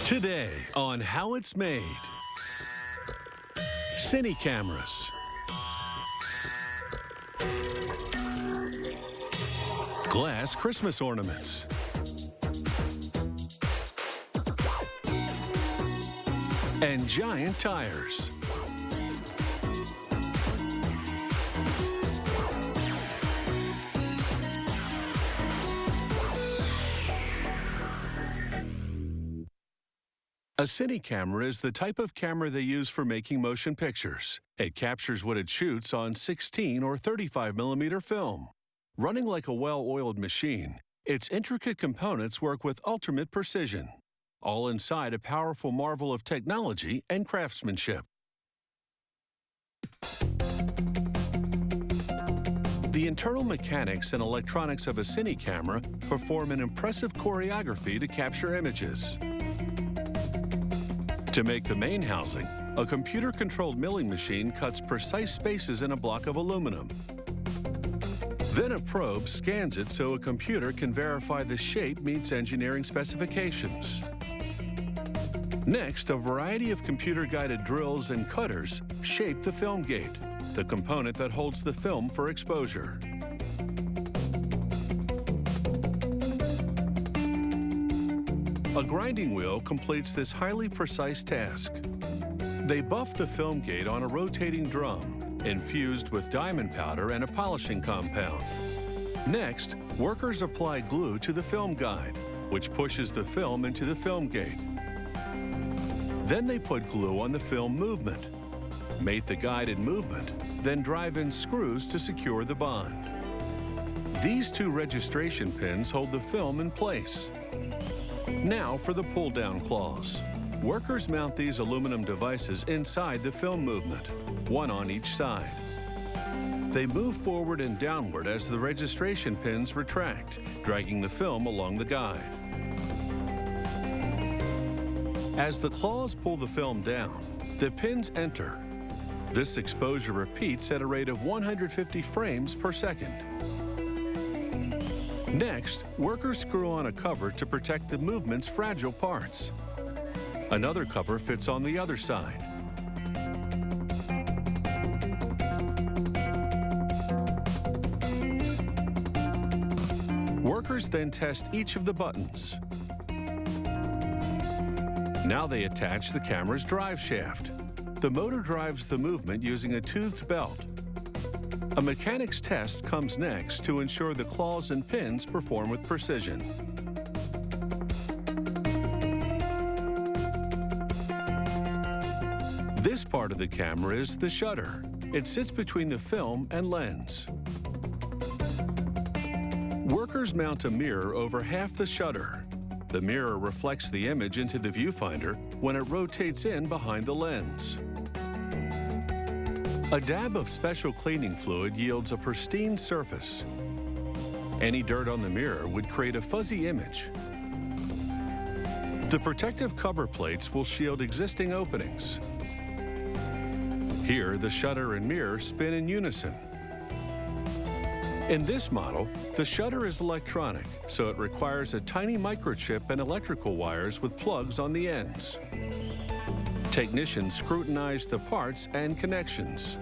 Today on How It's Made. Cine cameras. Glass Christmas ornaments. And giant tires. A cine camera is the type of camera they use for making motion pictures. It captures what it shoots on 16 or 35mm film. Running like a well-oiled machine, its intricate components work with ultimate precision, all inside a powerful marvel of technology and craftsmanship. The internal mechanics and electronics of a cine camera perform an impressive choreography to capture images. To make the main housing, a computer-controlled milling machine cuts precise spaces in a block of aluminum. Then a probe scans it so a computer can verify the shape meets engineering specifications. Next, a variety of computer-guided drills and cutters shape the film gate, the component that holds the film for exposure. A grinding wheel completes this highly precise task. They buff the film gate on a rotating drum, infused with diamond powder and a polishing compound. Next, workers apply glue to the film guide, which pushes the film into the film gate. Then they put glue on the film movement, mate the guide in movement, then drive in screws to secure the bond. These two registration pins hold the film in place. Now for the pull-down claws. Workers mount these aluminum devices inside the film movement, one on each side. They move forward and downward as the registration pins retract, dragging the film along the guide. As the claws pull the film down, the pins enter. This exposure repeats at a rate of 150 frames per second. Next, workers screw on a cover to protect the movement's fragile parts. Another cover fits on the other side. Workers then test each of the buttons. Now they attach the camera's drive shaft. The motor drives the movement using a toothed belt. A mechanic's test comes next to ensure the claws and pins perform with precision. This part of the camera is the shutter. It sits between the film and lens. Workers mount a mirror over half the shutter. The mirror reflects the image into the viewfinder when it rotates in behind the lens. A dab of special cleaning fluid yields a pristine surface. Any dirt on the mirror would create a fuzzy image. The protective cover plates will shield existing openings. Here, the shutter and mirror spin in unison. In this model, the shutter is electronic, so it requires a tiny microchip and electrical wires with plugs on the ends. Technicians scrutinize the parts and connections.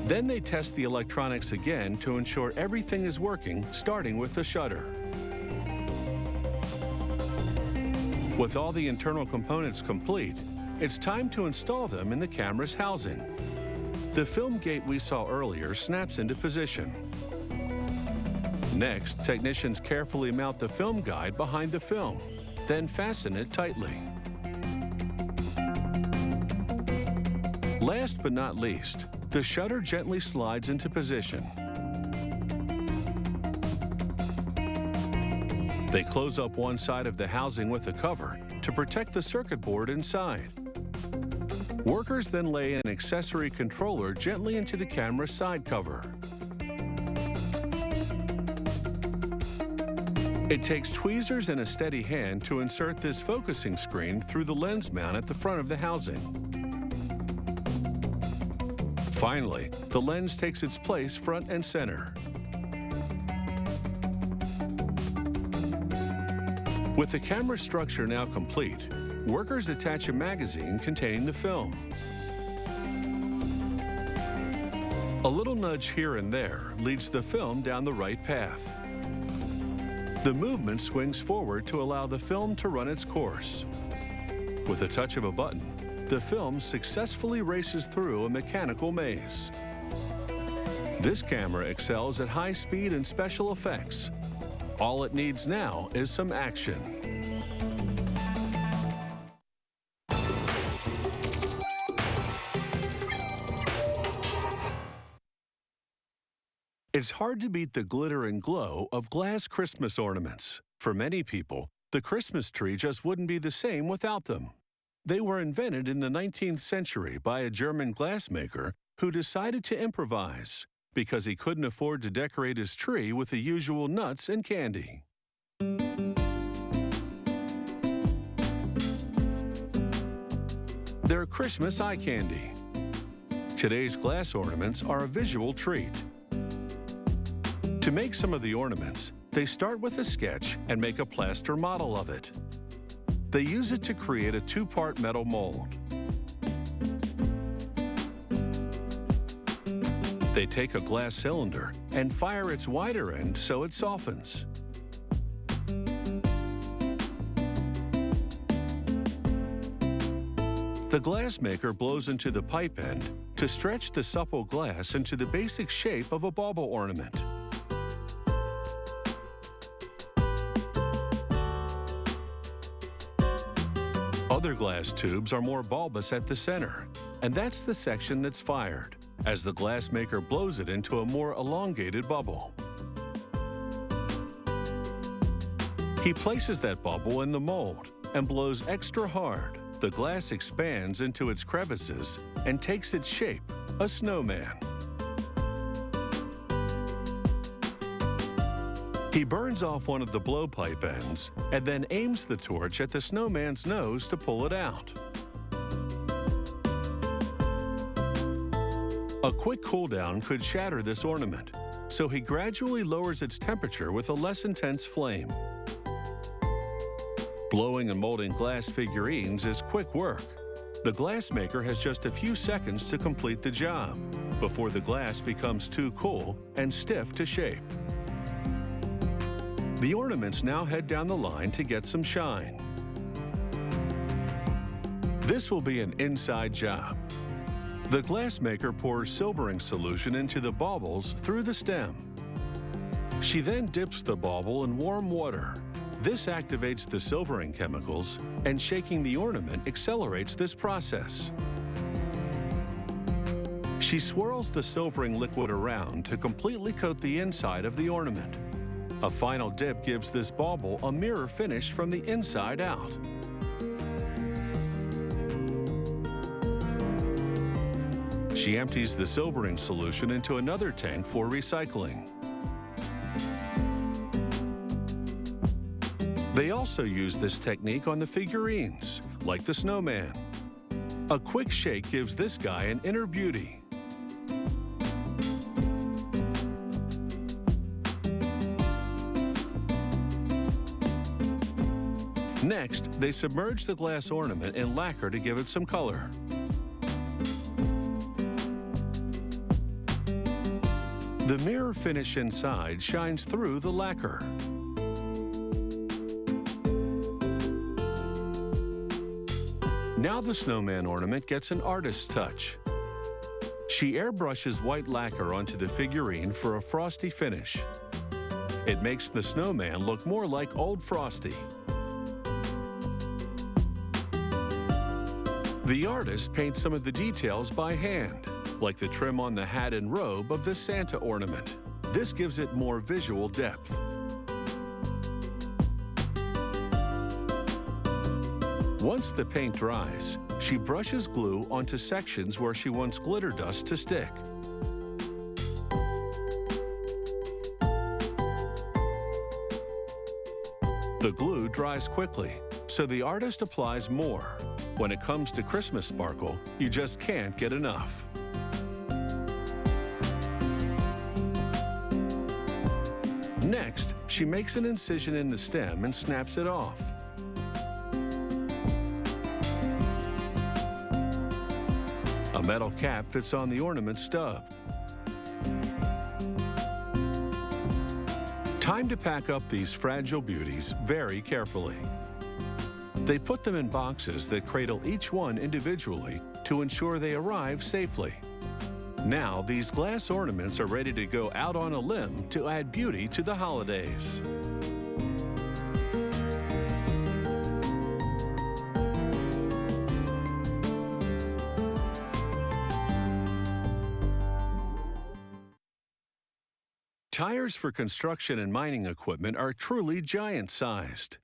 Then they test the electronics again to ensure everything is working, starting with the shutter. With all the internal components complete, it's time to install them in the camera's housing. The film gate we saw earlier snaps into position. Next, technicians carefully mount the film guide behind the film, then fasten it tightly. Last but not least, the shutter gently slides into position. They close up one side of the housing with a cover to protect the circuit board inside. Workers then lay an accessory controller gently into the camera's side cover. It takes tweezers and a steady hand to insert this focusing screen through the lens mount at the front of the housing. Finally, the lens takes its place front and center. With the camera structure now complete, Workers attach a magazine containing the film. A little nudge here and there leads the film down the right path. The movement swings forward to allow the film to run its course. With a touch of a button, the film successfully races through a mechanical maze. This camera excels at high speed and special effects. All it needs now is some action. It's hard to beat the glitter and glow of glass Christmas ornaments. For many people, the Christmas tree just wouldn't be the same without them. They were invented in the 19th century by a German glassmaker who decided to improvise because he couldn't afford to decorate his tree with the usual nuts and candy. They're Christmas eye candy. Today's glass ornaments are a visual treat. To make some of the ornaments, they start with a sketch and make a plaster model of it. They use it to create a two-part metal mold. They take a glass cylinder and fire its wider end so it softens. The glassmaker blows into the pipe end to stretch the supple glass into the basic shape of a bauble ornament. Other glass tubes are more bulbous at the center, and that's the section that's fired, as the glassmaker blows it into a more elongated bubble. He places that bubble in the mold and blows extra hard. The glass expands into its crevices and takes its shape, a snowman. He burns off one of the blowpipe ends and then aims the torch at the snowman's nose to pull it out. A quick cool down could shatter this ornament, so he gradually lowers its temperature with a less intense flame. Blowing and molding glass figurines is quick work. The glassmaker has just a few seconds to complete the job before the glass becomes too cool and stiff to shape. The ornaments now head down the line to get some shine. This will be an inside job. The glassmaker pours silvering solution into the baubles through the stem. She then dips the bauble in warm water. This activates the silvering chemicals, and shaking the ornament accelerates this process. She swirls the silvering liquid around to completely coat the inside of the ornament. A final dip gives this bauble a mirror finish from the inside out. She empties the silvering solution into another tank for recycling. They also use this technique on the figurines, like the snowman. A quick shake gives this guy an inner beauty. Next, they submerge the glass ornament in lacquer to give it some color. The mirror finish inside shines through the lacquer. Now the snowman ornament gets an artist's touch. She airbrushes white lacquer onto the figurine for a frosty finish. It makes the snowman look more like Old Frosty. The artist paints some of the details by hand, like the trim on the hat and robe of the Santa ornament. This gives it more visual depth. Once the paint dries, she brushes glue onto sections where she wants glitter dust to stick. The glue dries quickly, so the artist applies more. When it comes to Christmas sparkle, you just can't get enough. Next, she makes an incision in the stem and snaps it off. metal cap fits on the ornament stub. Time to pack up these fragile beauties very carefully. They put them in boxes that cradle each one individually to ensure they arrive safely. Now, these glass ornaments are ready to go out on a limb to add beauty to the holidays. Tires for construction and mining equipment are truly giant-sized.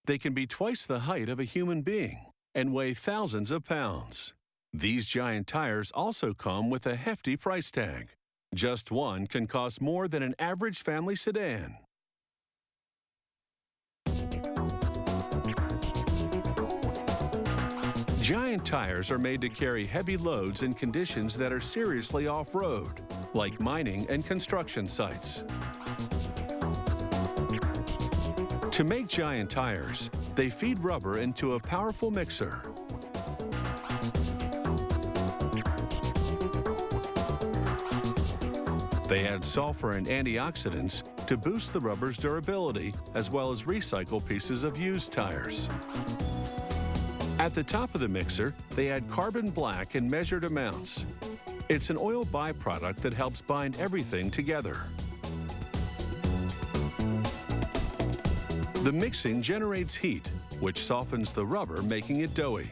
They can be twice the height of a human being and weigh thousands of pounds. These giant tires also come with a hefty price tag. Just one can cost more than an average family sedan. Giant tires are made to carry heavy loads in conditions that are seriously off-road, like mining and construction sites. To make giant tires, they feed rubber into a powerful mixer. They add sulfur and antioxidants to boost the rubber's durability, as well as recycle pieces of used tires. At the top of the mixer, they add carbon black in measured amounts. It's an oil byproduct that helps bind everything together. The mixing generates heat, which softens the rubber, making it doughy.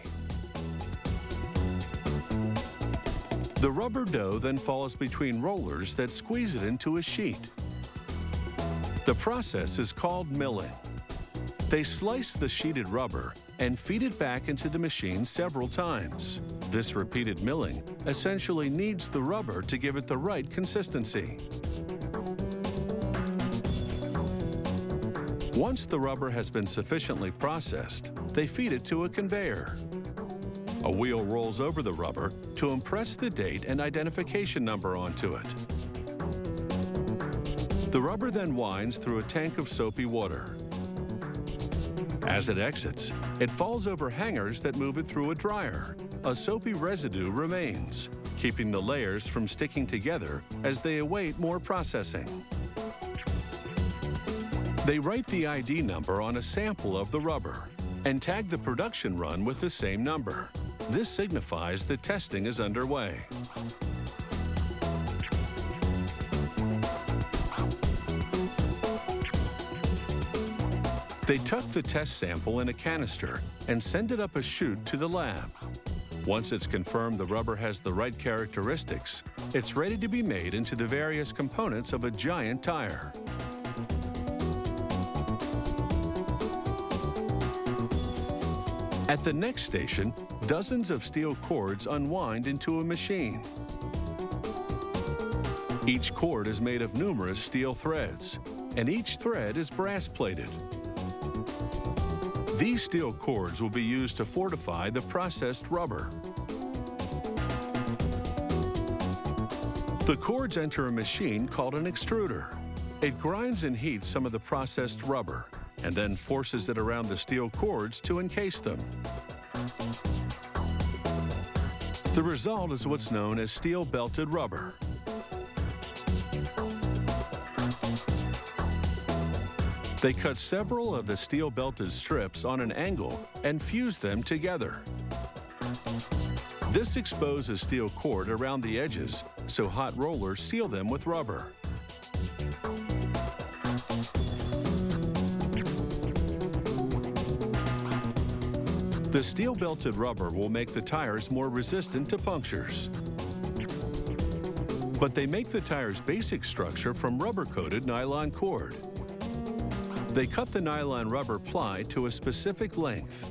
The rubber dough then falls between rollers that squeeze it into a sheet. The process is called milling. They slice the sheeted rubber and feed it back into the machine several times. This repeated milling essentially kneads the rubber to give it the right consistency. Once the rubber has been sufficiently processed, they feed it to a conveyor. A wheel rolls over the rubber to impress the date and identification number onto it. The rubber then winds through a tank of soapy water. As it exits, it falls over hangers that move it through a dryer. A soapy residue remains, keeping the layers from sticking together as they await more processing. They write the ID number on a sample of the rubber and tag the production run with the same number. This signifies that testing is underway. They tuck the test sample in a canister and send it up a chute to the lab. Once it's confirmed the rubber has the right characteristics, it's ready to be made into the various components of a giant tire. At the next station, dozens of steel cords unwind into a machine. Each cord is made of numerous steel threads, and each thread is brass-plated. These steel cords will be used to fortify the processed rubber. The cords enter a machine called an extruder. It grinds and heats some of the processed rubber, and then forces it around the steel cords to encase them. The result is what's known as steel-belted rubber. They cut several of the steel-belted strips on an angle and fuse them together. This exposes steel cord around the edges, so hot rollers seal them with rubber. The steel-belted rubber will make the tires more resistant to punctures. But they make the tire's basic structure from rubber-coated nylon cord. They cut the nylon rubber ply to a specific length.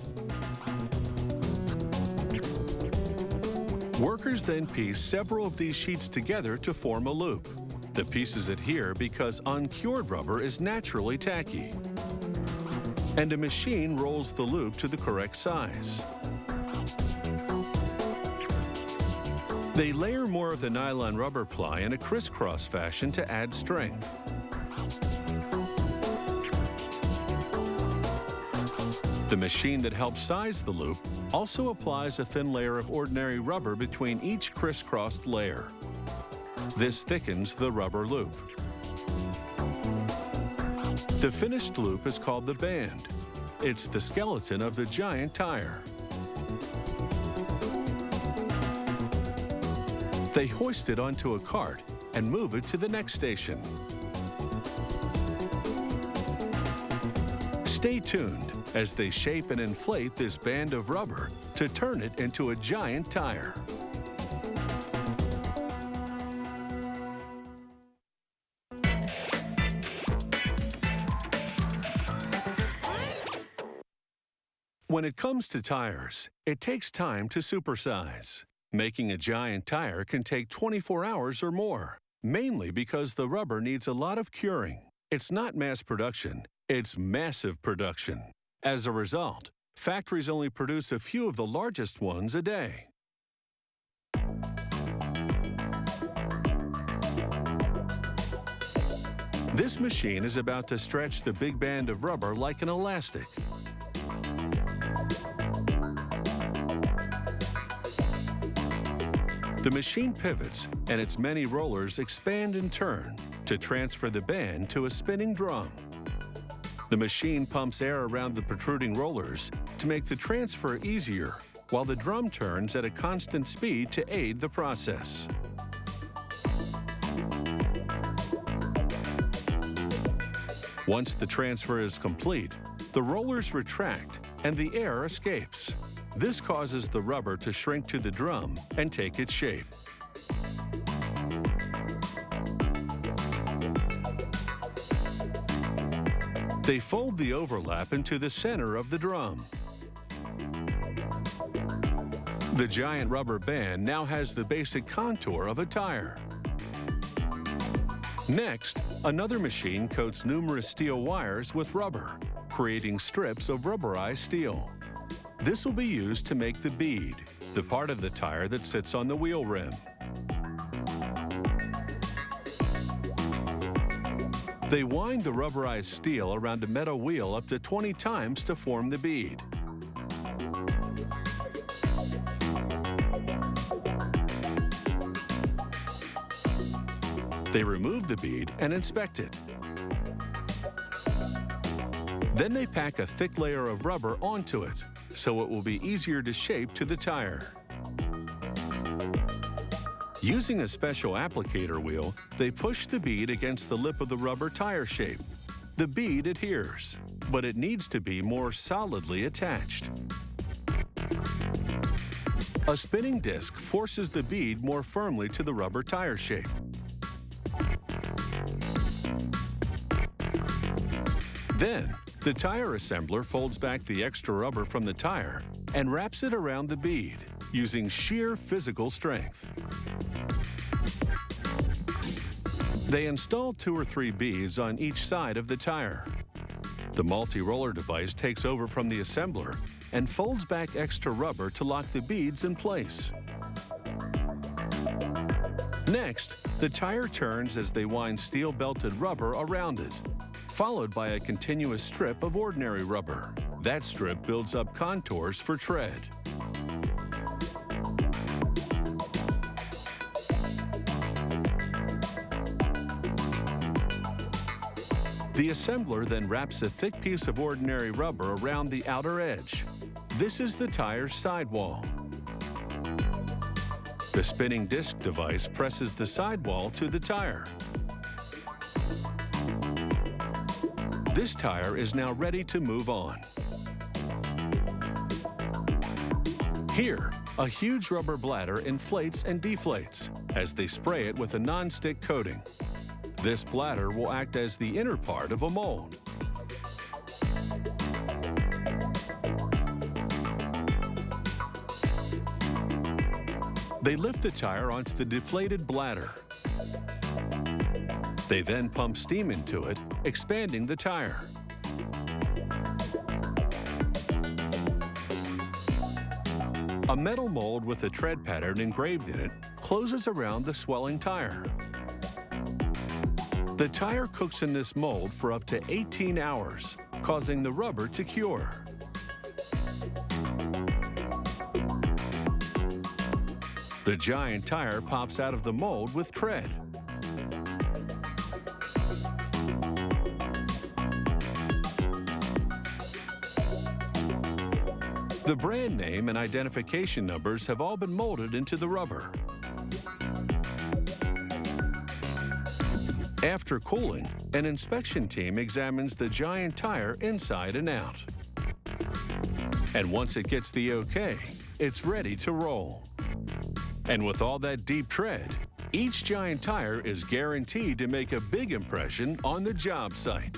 Workers then piece several of these sheets together to form a loop. The pieces adhere because uncured rubber is naturally tacky. And a machine rolls the loop to the correct size. They layer more of the nylon rubber ply in a crisscross fashion to add strength. The machine that helps size the loop also applies a thin layer of ordinary rubber between each crisscrossed layer. This thickens the rubber loop. The finished loop is called the band. It's the skeleton of the giant tire. They hoist it onto a cart and move it to the next station. Stay tuned as they shape and inflate this band of rubber to turn it into a giant tire. When it comes to tires, it takes time to supersize. Making a giant tire can take 24 hours or more, mainly because the rubber needs a lot of curing. It's not mass production, it's massive production. As a result, factories only produce a few of the largest ones a day. This machine is about to stretch the big band of rubber like an elastic. The machine pivots, and its many rollers expand and turn to transfer the band to a spinning drum. The machine pumps air around the protruding rollers to make the transfer easier, while the drum turns at a constant speed to aid the process. Once the transfer is complete, the rollers retract and the air escapes. This causes the rubber to shrink to the drum and take its shape. They fold the overlap into the center of the drum. The giant rubber band now has the basic contour of a tire. Next, another machine coats numerous steel wires with rubber, creating strips of rubberized steel. This will be used to make the bead, the part of the tire that sits on the wheel rim. They wind the rubberized steel around a metal wheel up to 20 times to form the bead. They remove the bead and inspect it. Then they pack a thick layer of rubber onto it, so it will be easier to shape to the tire. Using a special applicator wheel, they push the bead against the lip of the rubber tire shape. The bead adheres, but it needs to be more solidly attached. A spinning disc forces the bead more firmly to the rubber tire shape. Then, the tire assembler folds back the extra rubber from the tire and wraps it around the bead, using sheer physical strength. They install 2 or 3 beads on each side of the tire. The multi-roller device takes over from the assembler and folds back extra rubber to lock the beads in place. Next, the tire turns as they wind steel-belted rubber around it, followed by a continuous strip of ordinary rubber. That strip builds up contours for tread. The assembler then wraps a thick piece of ordinary rubber around the outer edge. This is the tire's sidewall. The spinning disc device presses the sidewall to the tire. This tire is now ready to move on. Here, a huge rubber bladder inflates and deflates as they spray it with a non-stick coating. This bladder will act as the inner part of a mold. They lift the tire onto the deflated bladder. They then pump steam into it, expanding the tire. A metal mold with a tread pattern engraved in it closes around the swelling tire. The tire cooks in this mold for up to 18 hours, causing the rubber to cure. The giant tire pops out of the mold with tread. The brand name and identification numbers have all been molded into the rubber. After cooling, an inspection team examines the giant tire inside and out. And once it gets the okay, it's ready to roll. And with all that deep tread, each giant tire is guaranteed to make a big impression on the job site.